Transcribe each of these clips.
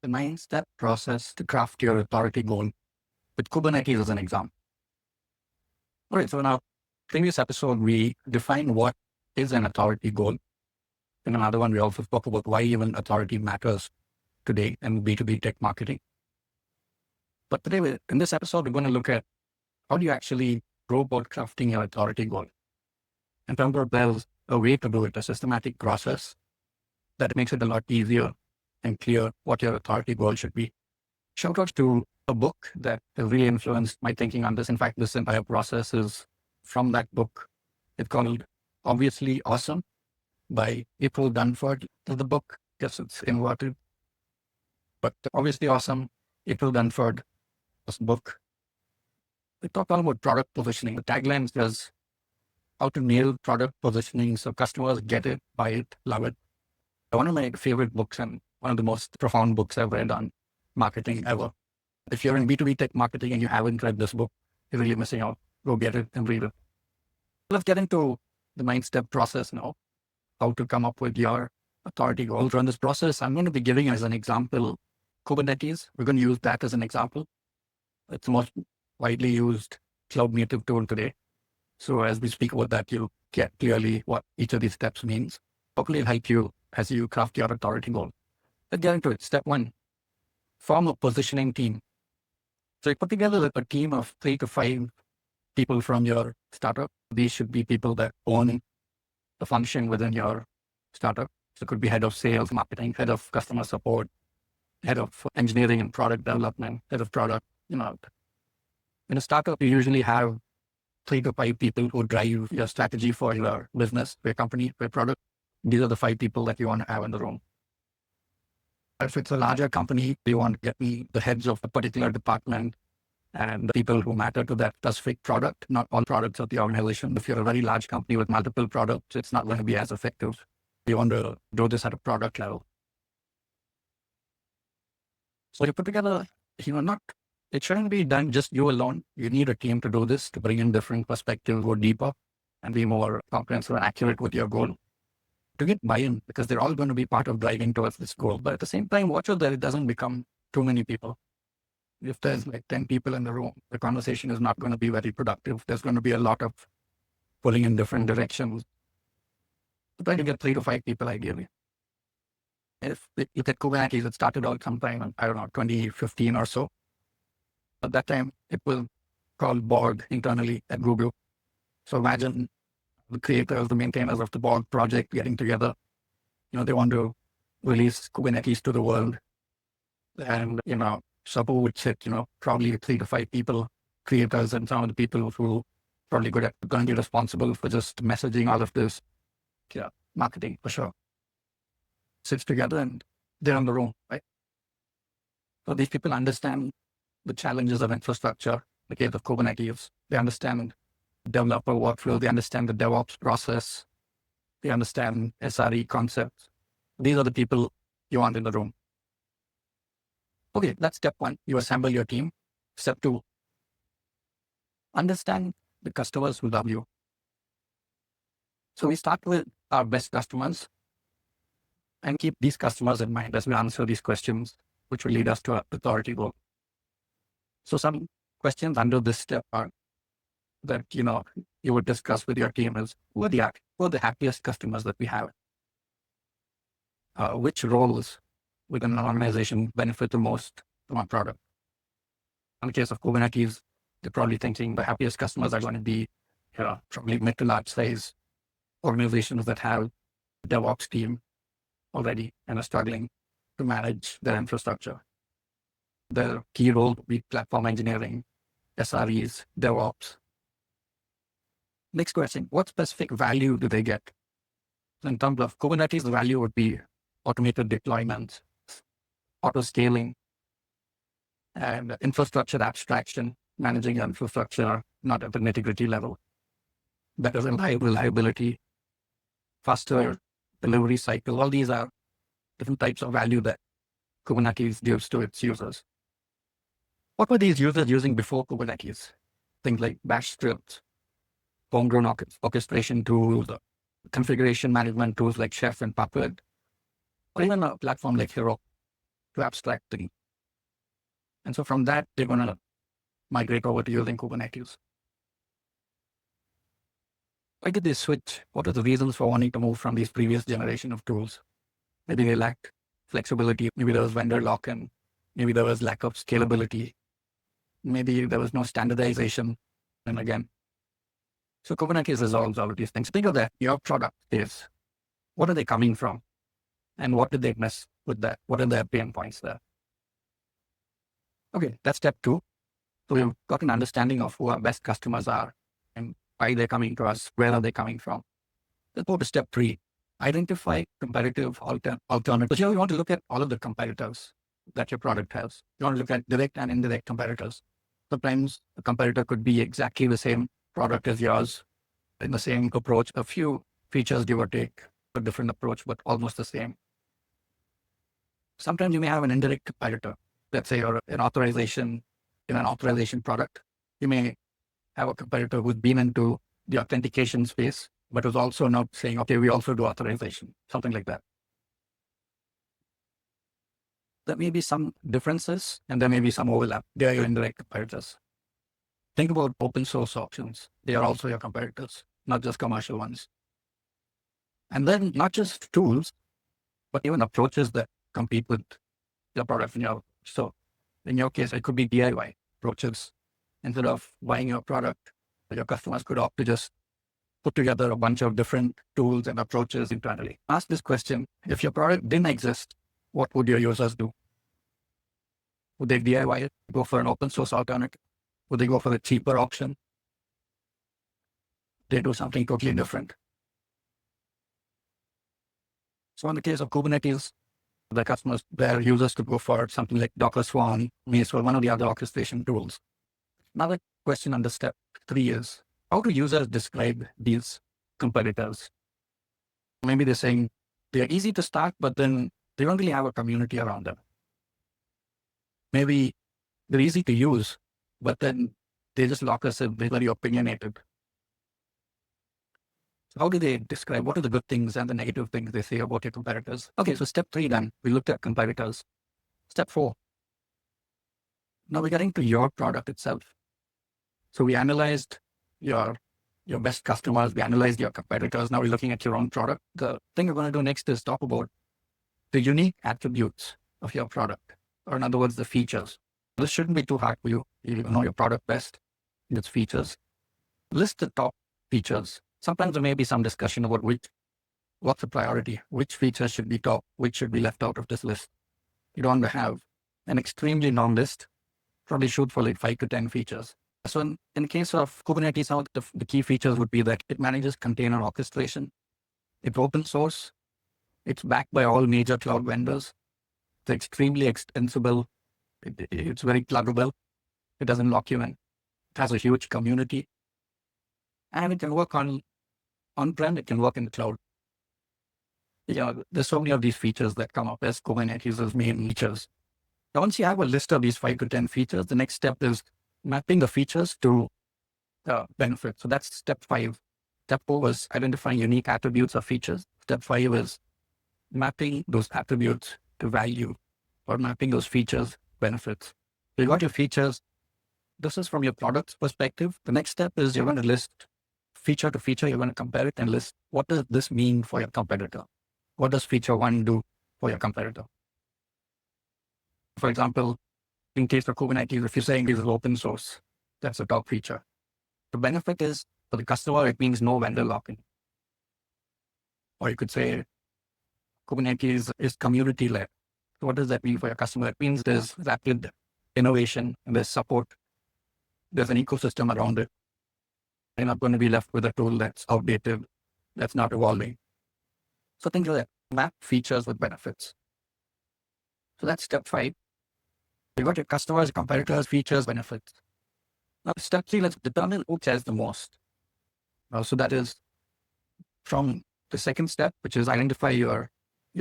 the 9-step process to craft your authority goal with Kubernetes as an example. All right, so in our previous episode, we defined what is an authority goal. In another one, we also spoke about why even authority matters today in B2B tech marketing. But today, in this episode, we're going to look at how do you actually go about crafting your authority goal. And remember, there's a way to do it, a systematic process that makes it a lot easier and clear what your authority goal should be. Shout out to a book that has really influenced my thinking on this. In fact, this entire process is from that book. It's called Obviously Awesome by April Dunford. The book, guess it's inverted, but Obviously Awesome, April Dunford, this book. We talk all about product positioning. The tagline says how to nail product positioning so customers get it, buy it, love it. One of my favorite books and one of the most profound books I've read on marketing ever. If you're in B2B tech marketing and you haven't read this book, you're really missing out. Go get it and read it. Let's get into the 9-step process now, how to come up with your authority goals. Run this process. I'm going to be giving as an example Kubernetes. We're going to use that as an example. It's the most widely used cloud native tool today. So as we speak about that, you'll get clearly what each of these steps means. Hopefully it'll help you as you craft your authority goal. Let's get into it. Step 1, form a positioning team. So you put together a team of 3 to 5 people from your startup. These should be people that own the function within your startup. So it could be head of sales, marketing, head of customer support, head of engineering and product development, head of product. In a startup, you usually have 3 to 5 people who drive your strategy for your business, for your company, for your product. These are the 5 people that you want to have in the room. If it's a larger company, you want to get the heads of a particular department and the people who matter to that specific product, not all products of the organization. If you're a very large company with multiple products, it's not going to be as effective. You want to do this at a product level. So you put together, it shouldn't be done just you alone. You need a team to do this, to bring in different perspectives, go deeper, and be more comprehensive and accurate with your goal. To get buy-in, because they're all going to be part of driving towards this goal. But at the same time, watch out that it doesn't become too many people. If there's like 10 people in the room, the conversation is not going to be very productive. There's going to be a lot of pulling in different directions. So try to get 3 to 5 people ideally. If you look at Kubernetes, it started out sometime in, 2015 or so. At that time, it was called Borg internally at Google. So imagine the creators, the maintainers of the Borg project getting together. They want to release Kubernetes to the world. And, Sabu would sit, probably 3 to 5 people, creators and some of the people who probably going to be responsible for just messaging all of this, marketing for sure. Sits together and they're in the room, right? So these people understand the challenges of infrastructure, in the case of Kubernetes. They understand developer workflow. They understand the DevOps process. They understand SRE concepts. These are the people you want in the room. Okay, that's step 1. You assemble your team. Step 2, understand the customers who love you. So we start with our best customers and keep these customers in mind as we answer these questions, which will lead us to our authority goal. So some questions under this step are that, you would discuss with your team is, who are the happiest customers that we have? Which roles within an organization benefit the most from our product? In the case of Kubernetes, they're probably thinking the happiest customers are going to be probably mid to large size organizations that have a DevOps team already and are struggling to manage their infrastructure. Their key role would be platform engineering, SREs, DevOps. Next question, what specific value do they get? In terms of Kubernetes, the value would be automated deployments, auto scaling, and infrastructure abstraction, managing infrastructure, not at the nitty-gritty level. Better reliability, faster delivery cycle. All these are different types of value that Kubernetes gives to its users. What were these users using before Kubernetes? Things like bash scripts, homegrown orchestration tools, configuration management tools like Chef and Puppet, or even a platform like Hero. to abstracting. And so from that, they're going to migrate over to using Kubernetes. Why did they switch? What are the reasons for wanting to move from these previous generation of tools? Maybe they lacked flexibility. Maybe there was vendor lock-in. Maybe there was lack of scalability. Maybe there was no standardization. And again, so Kubernetes resolves all of these things. Think of that. Your product is, what are they coming from? And what did they miss with that? What are their pain points there? Okay, that's step 2. So we've got an understanding of who our best customers are and why they're coming to us, where are they coming from. Let's go to step 3. Identify competitive alternatives. So here we want to look at all of the competitors that your product has. You want to look at direct and indirect competitors. Sometimes a competitor could be exactly the same product as yours in the same approach, a few features give or take, a different approach, but almost the same. Sometimes you may have an indirect competitor. Let's say you're in an authorization product. You may have a competitor who's been into the authentication space, but who's also not saying, okay, we also do authorization, something like that. There may be some differences and there may be some overlap. They are your indirect competitors. Think about open source options. They are also your competitors, not just commercial ones. And then not just tools, but even approaches that compete with your product. So in your case, it could be DIY approaches. Instead of buying your product, your customers could opt to just put together a bunch of different tools and approaches internally. Ask this question: if your product didn't exist, what would your users do? Would they DIY it, go for an open source alternative? Would they go for a cheaper option? They do something totally different. So in the case of Kubernetes, their users could go for something like Docker Swarm, Maze, or one of the other orchestration tools. Another question under step 3 is, how do users describe these competitors? Maybe they're saying they're easy to start, but then they don't really have a community around them. Maybe they're easy to use, but then they just lock us in, they're very opinionated. So how do they describe, what are the good things and the negative things they say about your competitors? Okay, so step 3 then, we looked at competitors. Step 4. Now we're getting to your product itself. So we analyzed your best customers, we analyzed your competitors, now we're looking at your own product. The thing we're going to do next is talk about the unique attributes of your product, or in other words, the features. This shouldn't be too hard for you. You know your product best, its features. List the top features. Sometimes there may be some discussion about what's the priority, which features should be top, which should be left out of this list. You don't want to have an extremely long list, probably shoot for like 5 to 10 features. So in case of Kubernetes, some of the key features would be that it manages container orchestration. It's open source. It's backed by all major cloud vendors. It's extremely extensible. It's very pluggable. It doesn't lock you in. It has a huge community. And it can work on-prem, it can work in the cloud. There's so many of these features that come up as Kubernetes' main features. Now, once you have a list of these 5 to 10 features, the next step is mapping the features to benefits. So that's step 5. Step 4 was identifying unique attributes of features. Step 5 is mapping those attributes to value, or mapping those features benefits. So you got your features. This is from your product's perspective. The next step is you're going to list feature to feature. You're going to compare it and list, what does this mean for your competitor? What does feature 1 do for your competitor? For example, in case of Kubernetes, if you're saying this is open source, that's a top feature. The benefit is for the customer, it means no vendor lock-in. Or you could say Kubernetes is community-led. So what does that mean for your customer? It means there's rapid innovation and there's support. There's an ecosystem around it. You're not going to be left with a tool that's outdated, that's not evolving. So think of that. Map features with benefits. So that's step 5. You got your customers, competitors, features, benefits. Now step 3, let's determine who cares the most. So that is from the second step, which is identify your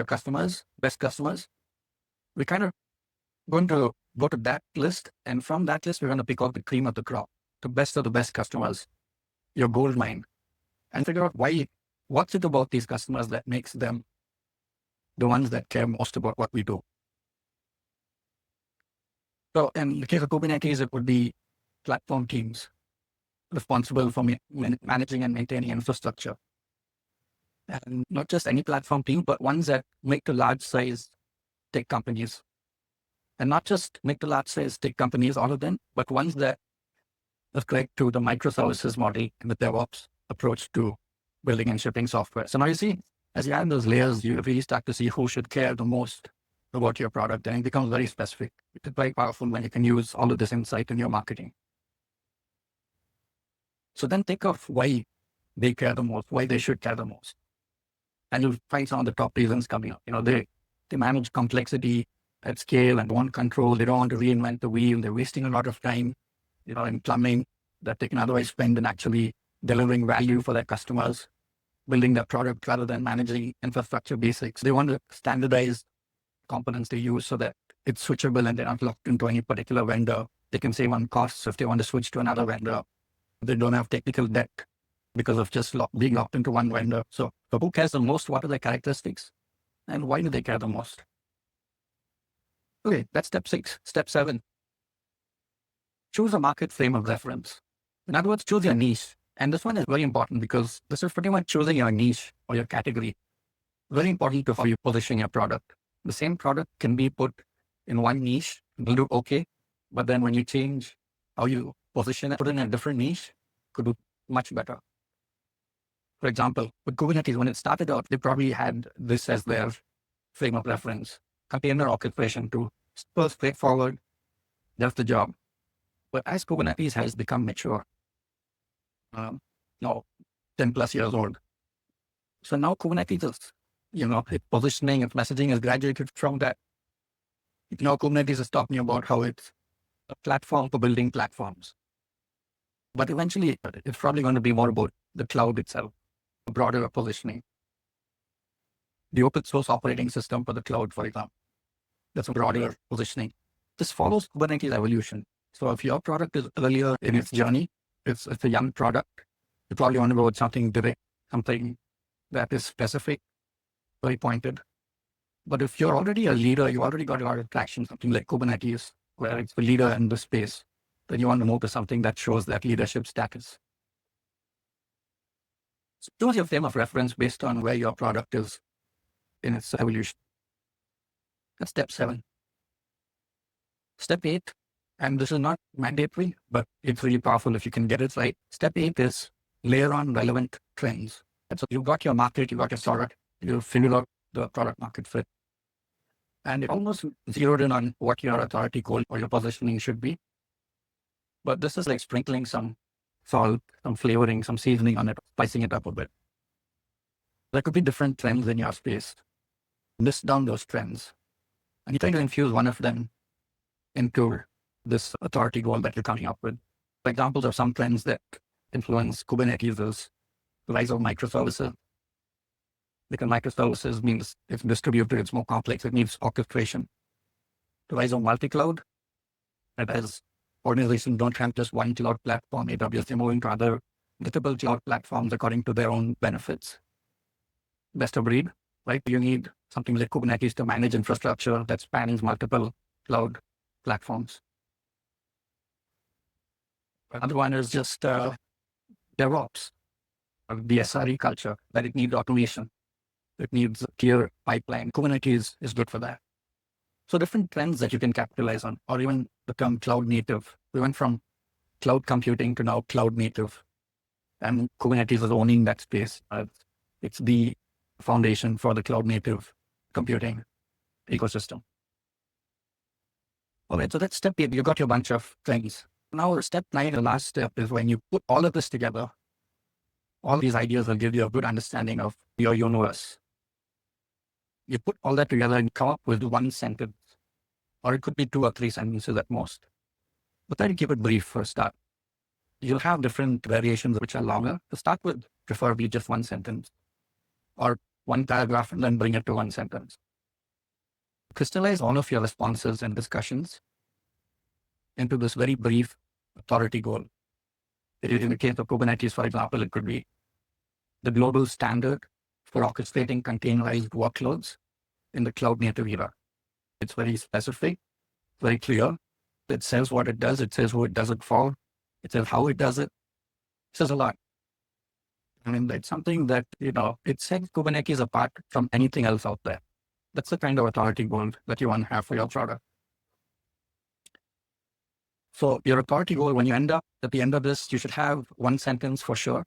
customers, best customers. We're kind of going to go to that list, and from that list, we're going to pick out the cream of the crop, the best of the best customers, your gold mine, and figure out what's it about these customers that makes them the ones that care most about what we do. So in the case of Kubernetes, it would be platform teams responsible for managing and maintaining infrastructure. And not just any platform team, but ones that make to large size tech companies. And not just make to large size tech companies, all of them, but ones that subscribe to the microservices model and the DevOps approach to building and shipping software. So now you see, as you add those layers, you really start to see who should care the most about your product, and it becomes very specific. It's very powerful when you can use all of this insight in your marketing. So then think of why they care the most, why they should care the most. And you'll find some of the top reasons coming up. They manage complexity at scale and want control. They don't want to reinvent the wheel. They're wasting a lot of time, in plumbing that they can otherwise spend in actually delivering value for their customers, building their product rather than managing infrastructure basics. They want to standardize components they use so that it's switchable and they're not locked into any particular vendor. They can save on costs if they want to switch to another vendor. They don't have technical debt because of just being locked into one vendor. So who cares the most? What are their characteristics? And why do they care the most? Okay, that's step 6. Step 7. Choose a market frame of reference. In other words, choose your niche. And this one is very important because this is pretty much choosing your niche or your category. Very important to how you position your product. The same product can be put in one niche, it'll do okay. But then when you change how you position it, put it in a different niche, could do much better. For example, with Kubernetes, when it started out, they probably had this as their frame of reference. Container orchestration to super straightforward, does the job. But as Kubernetes has become mature, now 10 plus years old. So now Kubernetes is, its positioning, its messaging is graduated from that. Now Kubernetes is talking about how it's a platform for building platforms. But eventually, it's probably going to be more about the cloud itself, a broader positioning. The open source operating system for the cloud, for example, that's a broader positioning. This follows Kubernetes evolution. So if your product is earlier in its journey, it's a young product, you probably want to go with something direct, something that is specific, very pointed. But if you're already a leader, you already got a lot of traction, something like Kubernetes, where it's the leader in the space, then you want to move to something that shows that leadership status. So choose your frame of reference based on where your product is in its evolution. That's step 7. Step 8, and this is not mandatory, but it's really powerful if you can get it right. Step 8 is layer on relevant trends. And so you've got your market, you've got your product, you've figured out the product market fit. And it almost zeroed in on what your authority goal or your positioning should be. But this is like sprinkling some salt, some flavoring, some seasoning on it, spicing it up a bit. There could be different trends in your space. List down those trends. And you try to infuse one of them into this authority goal that you're coming up with. Examples of some trends that influence Kubernetes is the rise of microservices. Because microservices means it's distributed, it's more complex, it needs orchestration. The rise of multi-cloud, that as organizations don't have just one cloud platform, AWS, they're moving to other multiple cloud platforms according to their own benefits. Best of breed, right? You need something like Kubernetes to manage infrastructure that spans multiple cloud platforms. Another one is just DevOps, or the SRE culture, that it needs automation. It needs a clear pipeline. Kubernetes is good for that. So different trends that you can capitalize on, or even the term cloud native. We went from cloud computing to now cloud native. And Kubernetes is owning that space. It's the foundation for the cloud native computing ecosystem. All right, so that's step 8. You got your bunch of things. Now step 9, the last step, is when you put all of this together, all these ideas will give you a good understanding of your universe. You put all that together and come up with one sentence, or it could be 2 or 3 sentences at most. But then keep it brief for a start. You'll have different variations which are longer. To start with, preferably just 1 sentence, or 1 paragraph, and then bring it to 1 sentence. Crystallize all of your responses and discussions into this very brief authority goal. In the case of Kubernetes, for example, it could be the global standard for orchestrating containerized workloads in the cloud native era. It's very specific, very clear, It says what it does. It says who it does it for. It says how it does it. It says a lot. I mean, it's something that, it sets Kubernetes apart from anything else out there. That's the kind of authority goal that you want to have for your product. So your authority goal, when you end up at the end of this, you should have one sentence for sure.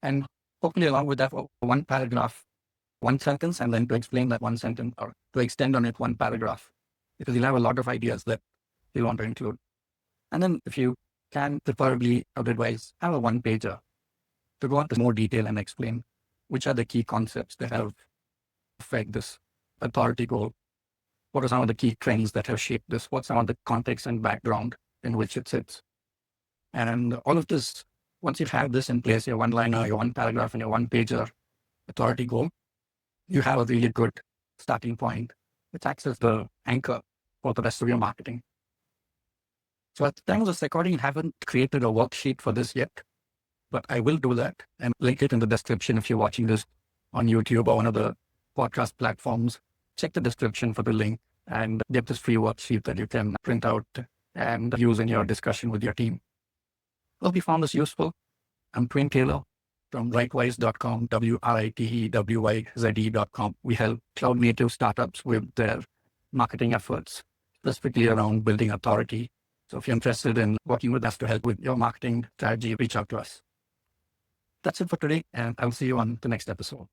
And hopefully along with that, one paragraph, one sentence, and then to explain that one sentence or to extend on it one paragraph, because you'll have a lot of ideas that you want to include. And then if you can, preferably, I would advise, have a one-pager to go into more detail and explain which are the key concepts that have affect this authority goal. What are some of the key trends that have shaped this? What's some of the context and background in which it sits? And all of this, once you have this in place, your one-liner, your one paragraph, and your one-pager authority goal, you have a really good starting point, which acts as the anchor for the rest of your marketing. So at the time of this recording, I haven't created a worksheet for this yet, but I will do that and link it in the description if you're watching this on YouTube or one of the podcast platforms. Check the description for the link and get this free worksheet that you can print out and use in your discussion with your team. Hope you found this useful. I'm Twin Taylor from writewise.com, WRITEWYZE.com. We help cloud native startups with their marketing efforts, specifically around building authority. So if you're interested in working with us to help with your marketing strategy, reach out to us. That's it for today, and I'll see you on the next episode.